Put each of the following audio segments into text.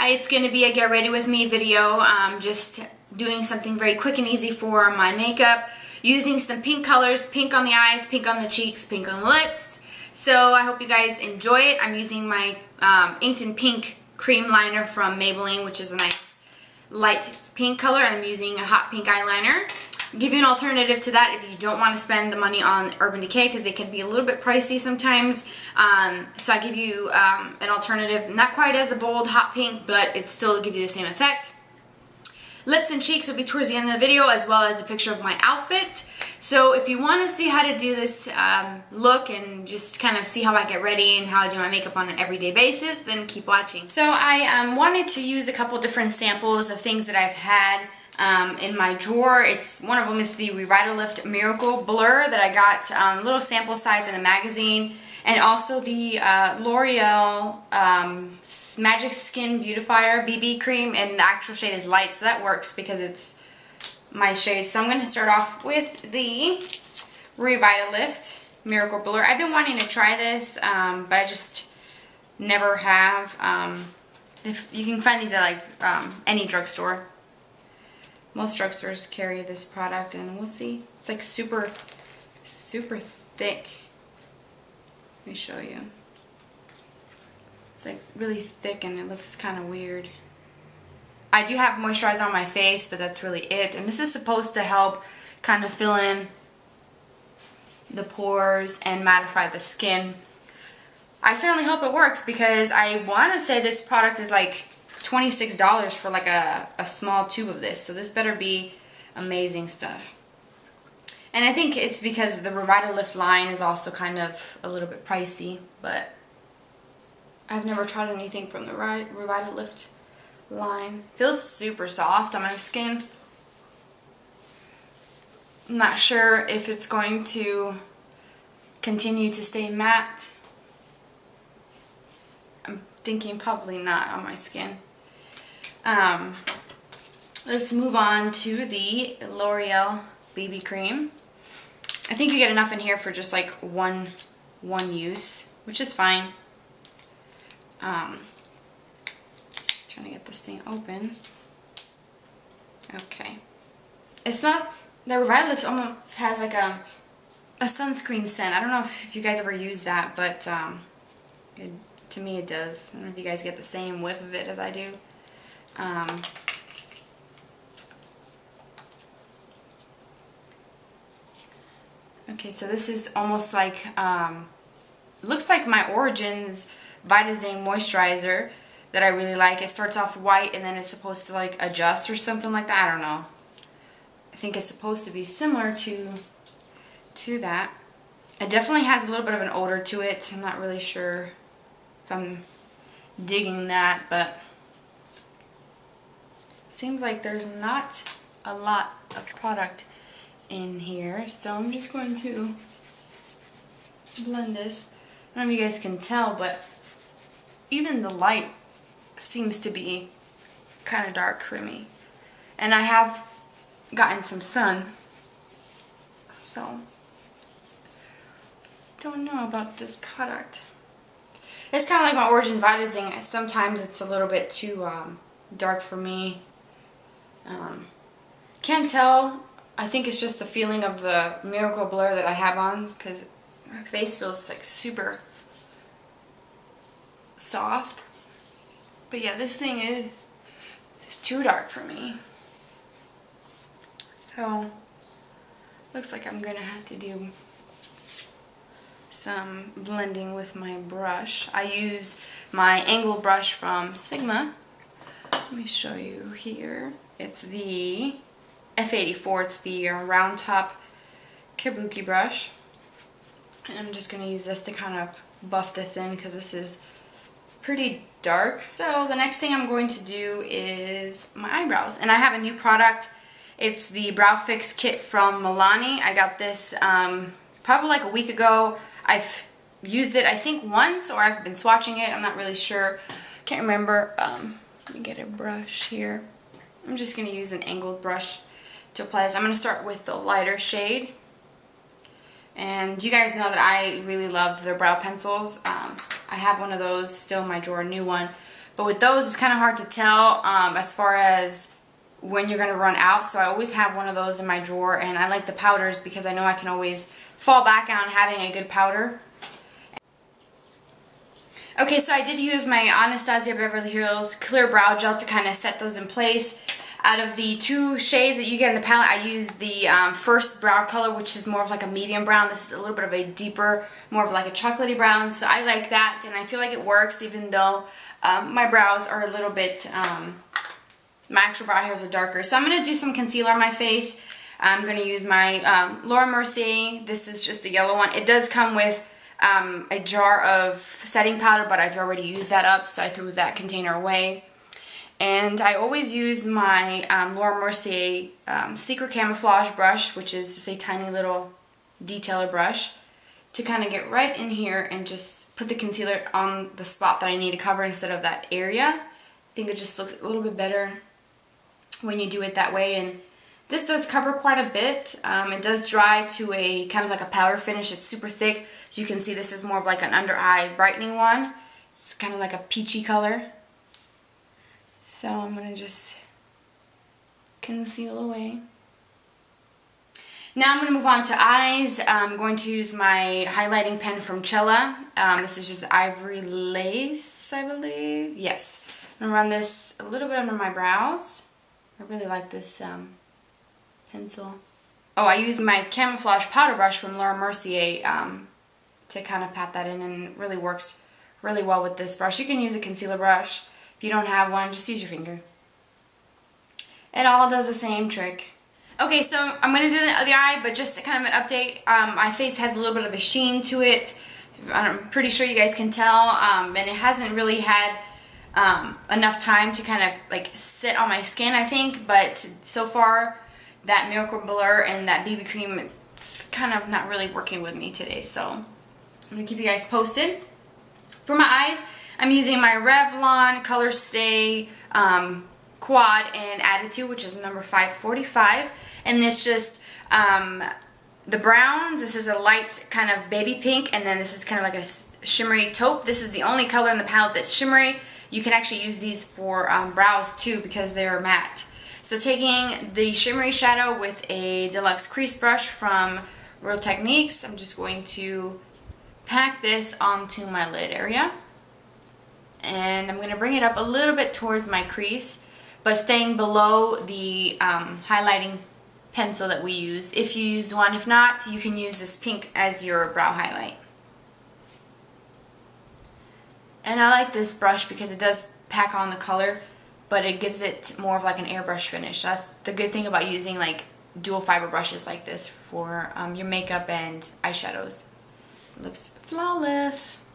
It's going to be a get ready with me video, just doing something very quick and easy for my makeup, using some pink colors, pink on the eyes, pink on the cheeks, pink on the lips. So I hope you guys enjoy it. I'm using my Inked in Pink cream liner from Maybelline, which is a nice light pink color, and I'm using a hot pink eyeliner. I'll give you an alternative to that if you don't want to spend the money on Urban Decay, because they can be a little bit pricey sometimes. So I give you an alternative, not quite as a bold hot pink, but it still give you the same effect. Lips and cheeks will be towards the end of the video, as well as a picture of my outfit. So if you want to see how to do this look and just kind of see how I get ready and how I do my makeup on an everyday basis, then keep watching. So I wanted to use a couple different samples of things that I've had in my drawer. One of them is the Revitalift Miracle Blur that I got little sample size in a magazine, and also the L'Oreal Magic Skin Beautifier BB cream, and the actual shade is light, so that works because it's my shade. So I'm going to start off with the Revitalift Miracle Blur. I've been wanting to try this, but I just never have. If you can find these at like any drugstore. Most drugstores carry this product, and we'll see. It's like super, super thick. Let me show you. It's like really thick, and it looks kind of weird. I do have moisturizer on my face, but that's really it. And this is supposed to help kind of fill in the pores and mattify the skin. I certainly hope it works, because I want to say this product is like $26 for like a small tube of this. So this better be amazing stuff. And I think it's because the Revitalift line is also kind of a little bit pricey, but I've never tried anything from the Revitalift line. Feels super soft on my skin. I'm not sure if it's going to continue to stay matte. I'm thinking probably not on my skin. Let's move on to the L'Oreal BB cream. I think you get enough in here for just like one use, which is fine. Trying to get this thing open. Okay. It smells, the Revitalift almost has like a sunscreen scent. I don't know if you guys ever use that, but to me it does. I don't know if you guys get the same whiff of it as I do. Okay, so this is almost like, looks like my Origins Vitazane moisturizer that I really like. It starts off white, and then it's supposed to like adjust or something like that. I don't know. I think it's supposed to be similar to that. It definitely has a little bit of an odor to it. I'm not really sure if I'm digging that, but seems like there's not a lot of product in here. So I'm just going to blend this. I don't know if you guys can tell, but even the light seems to be kind of dark for me. And I have gotten some sun, so don't know about this product. It's kind of like my Origins Vitazing. Sometimes it's a little bit too dark for me. Can't tell. I think it's just the feeling of the Miracle Blur that I have on, because my face feels like super soft. But yeah, this thing is too dark for me. So looks like I'm gonna have to do some blending with my brush. I use my angled brush from Sigma. Let me show you here. It's the F84. It's the round top kabuki brush. And I'm just going to use this to kind of buff this in, because this is pretty dark. So the next thing I'm going to do is my eyebrows. And I have a new product. It's the Brow Fix Kit from Milani. I got this probably like a week ago. I've used it I think once, or I've been swatching it. I'm not really sure. Can't remember. Let me get a brush here. I'm just going to use an angled brush to apply this. I'm going to start with the lighter shade. And you guys know that I really love the brow pencils. I have one of those still in my drawer, a new one. But with those, it's kind of hard to tell as far as when you're going to run out. So I always have one of those in my drawer, and I like the powders because I know I can always fall back on having a good powder. Okay, so I did use my Anastasia Beverly Hills Clear Brow Gel to kind of set those in place. Out of the two shades that you get in the palette, I used the first brow color, which is more of like a medium brown. This is a little bit of a deeper, more of like a chocolatey brown. So I like that, and I feel like it works even though my brows are a little bit, my actual brow hairs are darker. So I'm going to do some concealer on my face. I'm going to use my Laura Mercier. This is just a yellow one. It does come with a jar of setting powder, but I've already used that up, so I threw that container away. And I always use my Laura Mercier Secret Camouflage brush, which is just a tiny little detailer brush, to kind of get right in here and just put the concealer on the spot that I need to cover instead of that area. I think it just looks a little bit better when you do it that way. And this does cover quite a bit. It does dry to a kind of like a powder finish. It's super thick. So you can see this is more of like an under eye brightening one. It's kind of like a peachy color. So I'm going to just conceal away. Now I'm going to move on to eyes. I'm going to use my highlighting pen from Cella. This is just Ivory Lace, I believe. Yes. I'm going to run this a little bit under my brows. I really like this pencil. Oh, I used my Camouflage powder brush from Laura Mercier to kind of pat that in, and it really works really well with this brush. You can use a concealer brush. If you don't have one, just use your finger. It all does the same trick. Okay, so I'm going to do the other eye, but just kind of an update. My face has a little bit of a sheen to it. I'm pretty sure you guys can tell. And it hasn't really had enough time to kind of like sit on my skin, I think. But so far, that Miracle Blur and that BB cream, it's kind of not really working with me today. So I'm going to keep you guys posted. For my eyes, I'm using my Revlon Color Stay Quad in Attitude, which is number 545. And this just, the browns, this is a light kind of baby pink, and then this is kind of like a shimmery taupe. This is the only color in the palette that's shimmery. You can actually use these for brows too because they're matte. So taking the shimmery shadow with a deluxe crease brush from Real Techniques, I'm just going to pack this onto my lid area. And I'm going to bring it up a little bit towards my crease, but staying below the highlighting pencil that we used. If you used one, if not, you can use this pink as your brow highlight. And I like this brush because it does pack on the color, but it gives it more of like an airbrush finish. That's the good thing about using like dual fiber brushes like this for your makeup and eyeshadows. It looks flawless.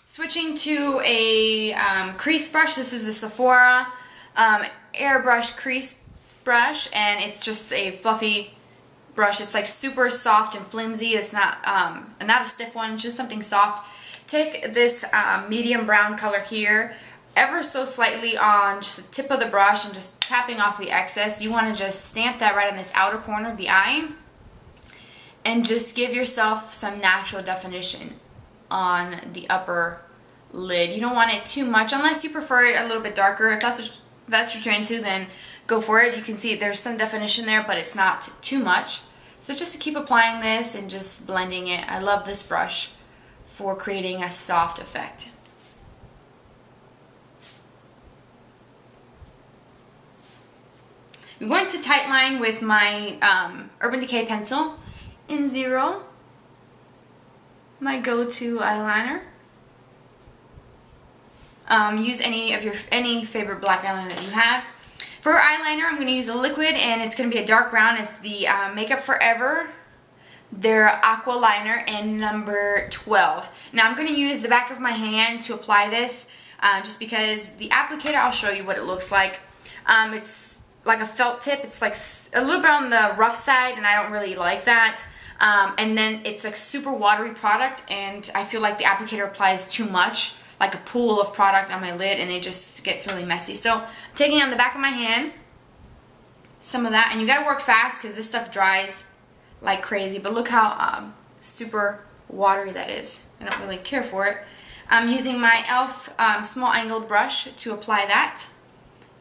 Switching to a crease brush. This is the Sephora airbrush crease brush, and it's just a fluffy brush. It's like super soft and flimsy. It's not a stiff one, it's just something soft. Take this medium brown color here, ever so slightly on just the tip of the brush and just tapping off the excess. You want to just stamp that right on this outer corner of the eye and just give yourself some natural definition on the upper lid. You don't want it too much unless you prefer it a little bit darker. If that's what you're into, then go for it. You can see there's some definition there, but it's not too much. So just to keep applying this and just blending it. I love this brush for creating a soft effect. I'm going to tight line with my Urban Decay pencil in 0. My go-to eyeliner. Use any favorite black eyeliner that you have. For eyeliner, I'm going to use a liquid, and it's going to be a dark brown. It's the Makeup Forever, their Aqua Liner in number 12. Now I'm going to use the back of my hand to apply this, just because the applicator, I'll show you what it looks like. It's like a felt tip. It's like a little bit on the rough side, and I don't really like that. And then it's like super watery product, and I feel like the applicator applies too much, like a pool of product on my lid, and it just gets really messy. So I'm taking it on the back of my hand, some of that, and you gotta work fast because this stuff dries like crazy, but look how super watery that is. I don't really care for it. I'm using my e.l.f. Small angled brush to apply that.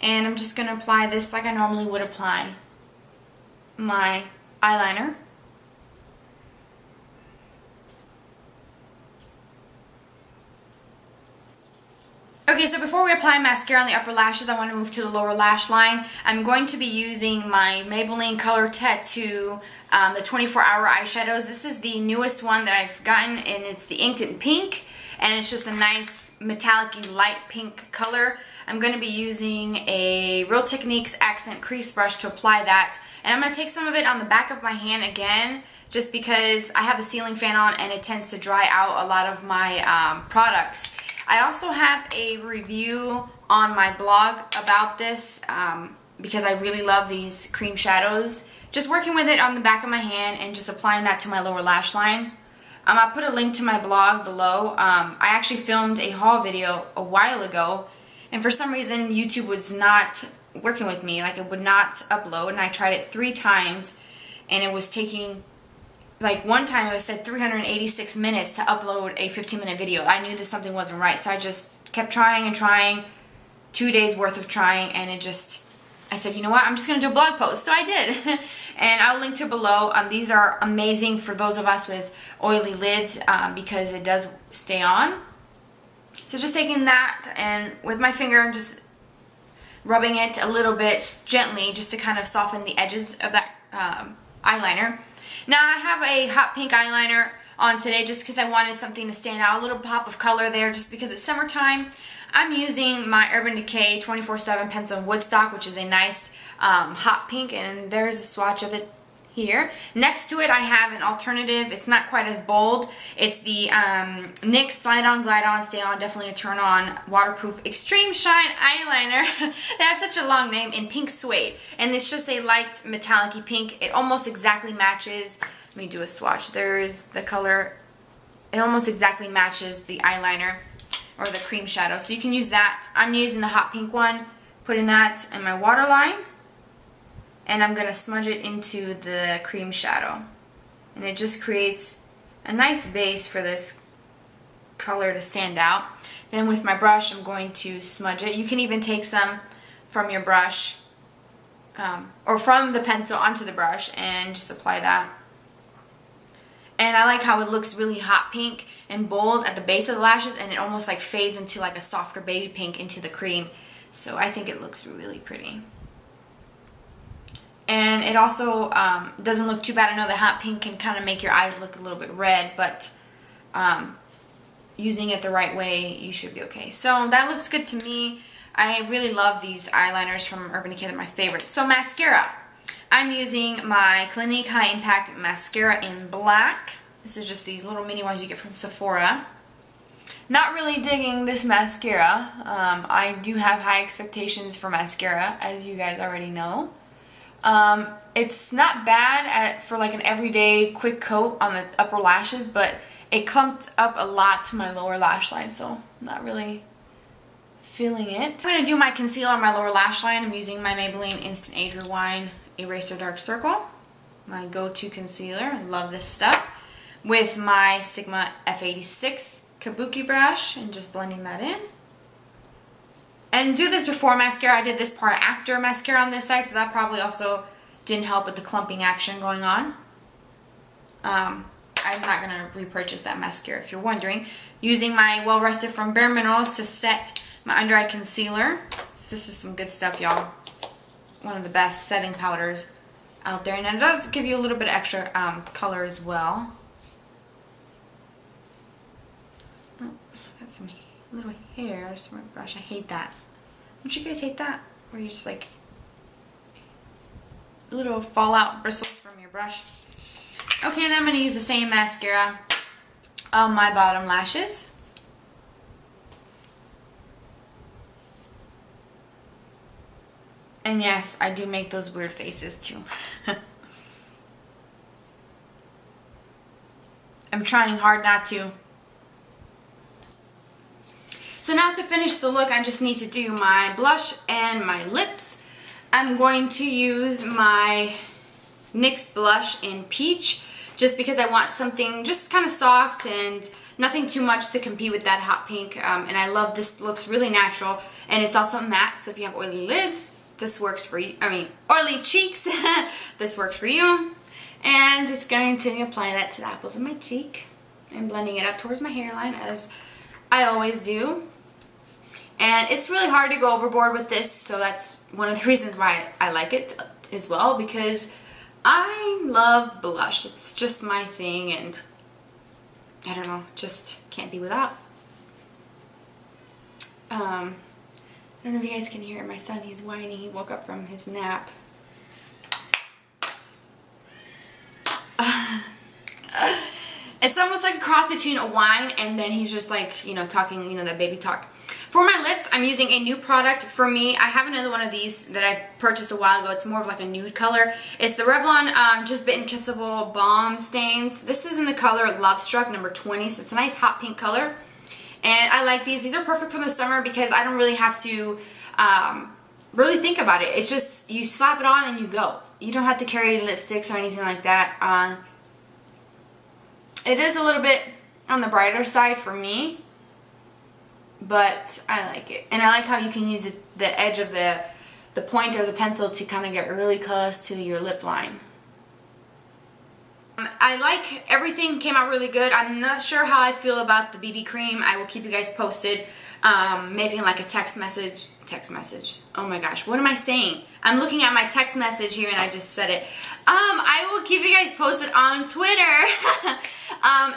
And I'm just going to apply this like I normally would apply my eyeliner. Okay, so before we apply mascara on the upper lashes, I want to move to the lower lash line. I'm going to be using my Maybelline Color Tattoo, the 24-hour eyeshadows. This is the newest one that I've gotten, and it's the Inked in Pink, and it's just a nice metallic-y light pink color. I'm going to be using a Real Techniques Accent Crease Brush to apply that, and I'm going to take some of it on the back of my hand again, just because I have the ceiling fan on and it tends to dry out a lot of my products. I also have a review on my blog about this because I really love these cream shadows. Just working with it on the back of my hand and just applying that to my lower lash line. I'll put a link to my blog below. I actually filmed a haul video a while ago, and for some reason YouTube was not working with me. Like, it would not upload, and I tried it 3 times and it was taking, like, one time it said 386 minutes to upload a 15-minute video. I knew that something wasn't right, so I just kept trying and trying, 2 days worth of trying, and it just, I said, you know what, I'm just going to do a blog post. So I did. And I'll link to below. These are amazing for those of us with oily lids because it does stay on. So just taking that and with my finger, I'm just rubbing it a little bit gently just to kind of soften the edges of that eyeliner. Now I have a hot pink eyeliner on today just because I wanted something to stand out, a little pop of color there just because it's summertime. I'm using my Urban Decay 24/7 Pencil in Woodstock, which is a nice hot pink, and there's a swatch of it here. Next to it I have an alternative. It's not quite as bold. It's the NYX Slide On, Glide On, Stay On, Definitely a Turn On Waterproof Extreme Shine Eyeliner. They have such a long name, in Pink Suede. And it's just a light metallic-y pink. It almost exactly matches. Let me do a swatch. There's the color. It almost exactly matches the eyeliner or the cream shadow. So you can use that. I'm using the hot pink one, putting that in my waterline. And I'm going to smudge it into the cream shadow. And it just creates a nice base for this color to stand out. Then with my brush, I'm going to smudge it. You can even take some from your brush or from the pencil onto the brush and just apply that. And I like how it looks really hot pink and bold at the base of the lashes, and it almost like fades into like a softer baby pink into the cream. So I think it looks really pretty. And it also doesn't look too bad. I know the hot pink can kind of make your eyes look a little bit red, but using it the right way, you should be okay. So that looks good to me. I really love these eyeliners from Urban Decay. They're my favorite. So mascara. I'm using my Clinique High Impact Mascara in black. This is just these little mini ones you get from Sephora. Not really digging this mascara. I do have high expectations for mascara, as you guys already know. It's not bad for like an everyday quick coat on the upper lashes, but it clumped up a lot to my lower lash line, so I'm not really feeling it. I'm going to do my concealer on my lower lash line. I'm using my Maybelline Instant Age Rewind Eraser Dark Circle, my go-to concealer. I love this stuff. With my Sigma F86 Kabuki brush and just blending that in. And do this before mascara. I did this part after mascara on this side, so that probably also didn't help with the clumping action going on. I'm not going to repurchase that mascara if you're wondering. Using my Well Rested from Bare Minerals to set my under eye concealer. This is some good stuff, y'all. One of the best setting powders out there, and it does give you a little bit of extra color as well. Oh, got some little hairs from my brush. I hate that. Don't you guys hate that? Where you just like little fallout bristles from your brush. Okay, then I'm going to use the same mascara on my bottom lashes. And yes, I do make those weird faces too. I'm trying hard not to. So now to finish the look, I just need to do my blush and my lips. I'm going to use my NYX blush in Peach just because I want something just kind of soft and Nothing too much to compete with that hot pink. And I love this. Looks really natural. And it's also matte, so if you have oily lids, this works for you. I mean, oily cheeks, this works for you. And just going to apply that to the apples of my cheek. And blending it up towards my hairline, as I always do. And it's really hard to go overboard with this, so that's one of the reasons why I like it as well, because I love blush. It's just my thing, and I don't know, just can't be without. I don't know if you guys can hear my son. He's whining. He woke up from his nap. It's almost like a cross between a whine and then he's just like, you know, talking, you know, that baby talk. For my lips, I'm using a new product. For me, I have another one of these that I purchased a while ago. It's more of like a nude color. It's the Revlon Just Bitten Kissable Balm Stains. This is in the color Love Struck number 20, so it's a nice hot pink color. And I like these. These are perfect for the summer because I don't really have to really think about it. It's just, you slap it on and you go. You don't have to carry lipsticks or anything like that. It is a little bit on the brighter side for me, but I like it. And I like how you can use the edge of the point of the pencil to kind of get really close to your lip line. I like everything came out really good. I'm not sure how I feel about the BB cream. I will keep you guys posted. Maybe in like a text message. Oh my gosh, what am I saying? I'm looking at my text message here and I just said it. I will keep you guys posted on Twitter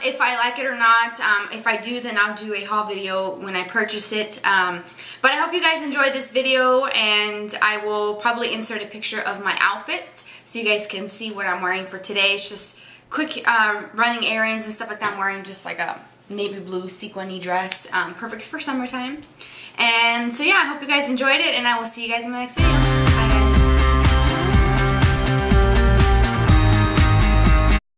if I like it or not. If I do, then I'll do a haul video when I purchase it. But I hope you guys enjoyed this video, and I will probably insert a picture of my outfit so you guys can see what I'm wearing for today. It's just quick running errands and stuff like that. I'm wearing just like a navy blue sequin-y dress, perfect for summertime. And so yeah, I hope you guys enjoyed it, and I will see you guys in the next video. Bye guys.